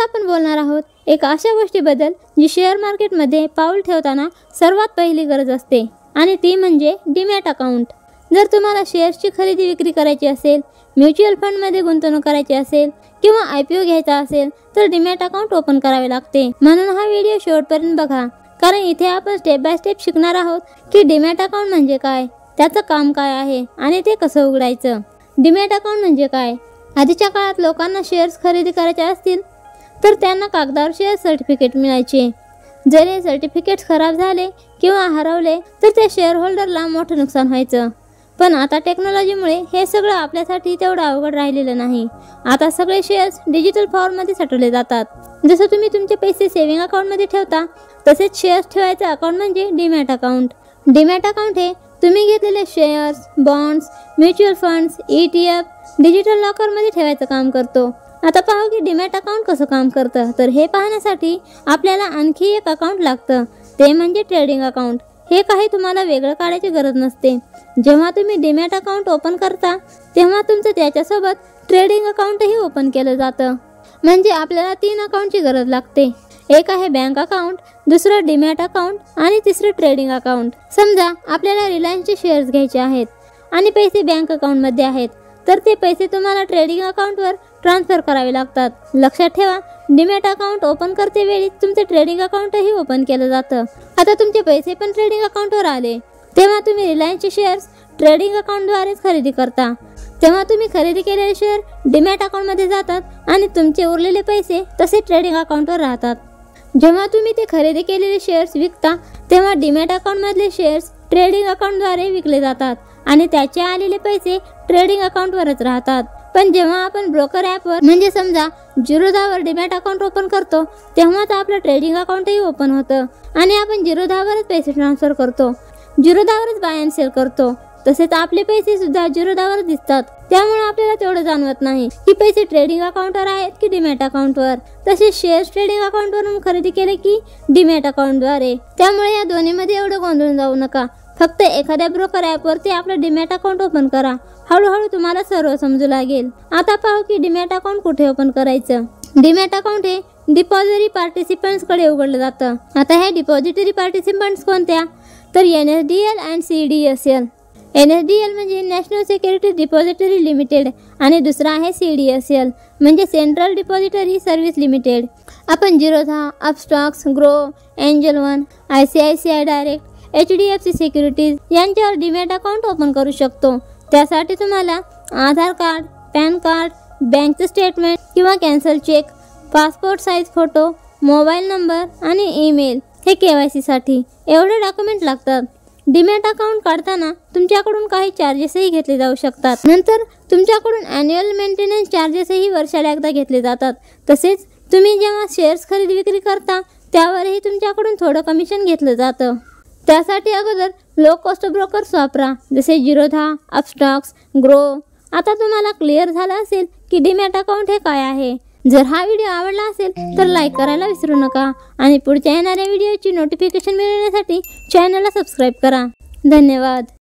आपण बोलणार आहोत एक अशा गोष्टीबद्दल जी शेअर मार्केटमध्ये पाऊल ठेवताना सर्वात पहिली गरज असते आणि ती म्हणजे डीमॅट अकाउंट। जर तुम्हाला शेअर्सची खरेदी विक्री करायची असेल, म्युच्युअल फंडमध्ये गुंतवणूक करायची असेल किंवा IPO घ्यायचा असेल तर डीमॅट अकाउंट ओपन करावे लागते। म्हणून हा व्हिडिओ शेवटपर्यंत बघा, कारण इथे आपण स्टेप बाय स्टेप शिकणार आहोत की डीमॅट अकाउंट म्हणजे काय, त्याचं काम काय आहे आणि ते कसं उघडायचं। डीमॅट अकाउंट म्हणजे काय? आधीच्या काळात लोकांना शेअर्स खरेदी करायचे असतील तर त्यांना कागदावर शेअर सर्टिफिकेट मिळायचे। जर हे सर्टिफिकेट्स खराब झाले किंवा हरवले तर त्या शेअर होल्डरला मोठं नुकसान व्हायचं। पण आता टेक्नॉलॉजीमुळे हे सगळं आपल्यासाठी तेवढं अवघड राहिलेलं नाही। आता सगळे शेअर्स डिजिटल फॉर्ममध्ये साठवले जातात। जसं तुम्ही तुमचे पैसे सेव्हिंग अकाउंटमध्ये ठेवता तसेच शेअर्स ठेवायचं अकाउंट म्हणजे डीमॅट अकाउंट। डीमॅट अकाउंट हे तुम्ही घेतलेले shares, bonds, mutual funds, ETF digital लॉकरमध्ये ठेवायचं काम करतो। आता पाहू की डीमॅट अकाउंट कसं काम करतं। तर हे पाहण्यासाठी आपल्याला आणखी एक अकाउंट लागतं, ते म्हणजे ट्रेडिंग अकाउंट। हे काही तुम्हाला वेगळं काढायची गरज नसते। जेव्हा तुम्ही डीमॅट अकाउंट ओपन करता तेव्हा तुमचं त्याच्यासोबत ट्रेडिंग अकाउंटही ओपन केलं जातं। म्हणजे आपल्याला 3 अकाउंटची गरज लागते। एक आहे बँक अकाउंट, दुसरं डीमॅट अकाउंट आणि तिसरं ट्रेडिंग अकाउंट। समजा आपल्याला रिलायन्सचे शेअर्स घ्यायचे आहेत आणि पैसे बँक अकाउंटमध्ये आहेत तर ते पैसे तुम्हाला ट्रेडिंग अकाउंटवर ट्रान्सफर करावे लागतात। लक्षात ठेवा, डीमॅट अकाउंट ओपन करते वेळी तुमचे ट्रेडिंग अकाउंटही ओपन केलं जातं। आता तुमचे पैसे पण ट्रेडिंग अकाउंटवर आले तेव्हा तुम्ही रिलायन्सचे शेअर्स ट्रेडिंग अकाउंटद्वारेच खरेदी करता। तेव्हा तुम्ही खरेदी केलेले शेअर डीमॅट अकाउंटमध्ये जातात आणि तुमचे उरलेले पैसे तसे ट्रेडिंग अकाउंटवर राहतात। जेव्हा तुम्ही ते खरेदी केलेले शेअर्स विकता तेव्हा डीमॅट अकाउंटमधले शेअर्स ट्रेडिंग अकाउंटद्वारे विकले जातात आणि त्याचे आलेले पैसे ट्रेडिंग अकाउंटवरच राहतात। पण जेव्हा आपण ब्रोकर ॲपवर म्हणजे समजा जिरोधावर डीमॅट अकाउंट ओपन करतो तेव्हाच आपलं ट्रेडिंग अकाउंटही ओपन होतं आणि आपण जिरोधावरच पैसे ट्रान्सफर करतो, जिरोधावरच बाय अँड सेल करतो। तसेच आपले पैसे सुद्धा जिरोधावर दिसतात, त्यामुळे आपल्याला तेवढं जाणवत नाही की पैसे ट्रेडिंग अकाउंटवर आहेत की डीमॅट अकाउंटवर। तसेच शेअर्स ट्रेडिंग अकाउंटवरून खरेदी केले की डीमॅट अकाउंटद्वारे। त्यामुळे या दोन्हीमध्ये एवढं गोंधळून जाऊ नका। फक्त एखाद्या ब्रोकर ॲपवरती आपलं डीमॅट अकाउंट ओपन करा, हळूहळू तुम्हाला सर्व समजू लागेल। आता पाहू की डीमॅट अकाउंट कुठे ओपन करायचं। डीमॅट अकाउंट हे डिपॉझिटरी पार्टिसिपंट्सकडे उघडलं जातं। आता ह्या डिपॉझिटरी पार्टिसिपंट्स कोणत्या, तर NSDL आणि CDSL। NSDL म्हणजे नॅशनल सिक्युरिटी डिपॉझिटरी लिमिटेड आणि दुसरा आहे CDSL म्हणजे सेंट्रल डिपॉझिटरी सर्व्हिस लिमिटेड। आपण Zerodha, Upstox, Groww, Angel One, ICICI direct, HDFC securities यांच्यावर डीमॅट अकाउंट ओपन करू शकतो। त्यासाठी तुम्हाला आधार कार्ड, पॅन कार्ड, बँकचं स्टेटमेंट किंवा cancel cheque, passport size photo, mobile number आणि ईमेल हे KYC साठी एवढे डॉक्युमेंट लागतात। डीमॅट अकाउंट काढताना तुमच्याकडून काही चार्जेसही घेतले जाऊ शकतात। नंतर तुमच्याकडून ॲन्युअल मेंटेनन्स चार्जेसही वर्षाला एकदा घेतले जातात। तसेच तुम्ही जेव्हा शेअर्स खरेदी विक्री करता त्यावरही तुमच्याकडून थोडं कमिशन घेतलं जातं। त्यासाठी अगोदर लो कॉस्ट ब्रोकर्स वापरा, जसे जिरोधा, अपस्टॉक्स, ग्रो। आता तुम्हाला क्लिअर झालं असेल की डीमॅट अकाउंट हे काय आहे। जर हा व्हिडिओ आवडला असेल तर लाईक करायला विसरू नका आणि पुढच्या येणाऱ्या व्हिडिओची नोटिफिकेशन मिळवण्यासाठी चॅनलला सबस्क्राईब करा। धन्यवाद।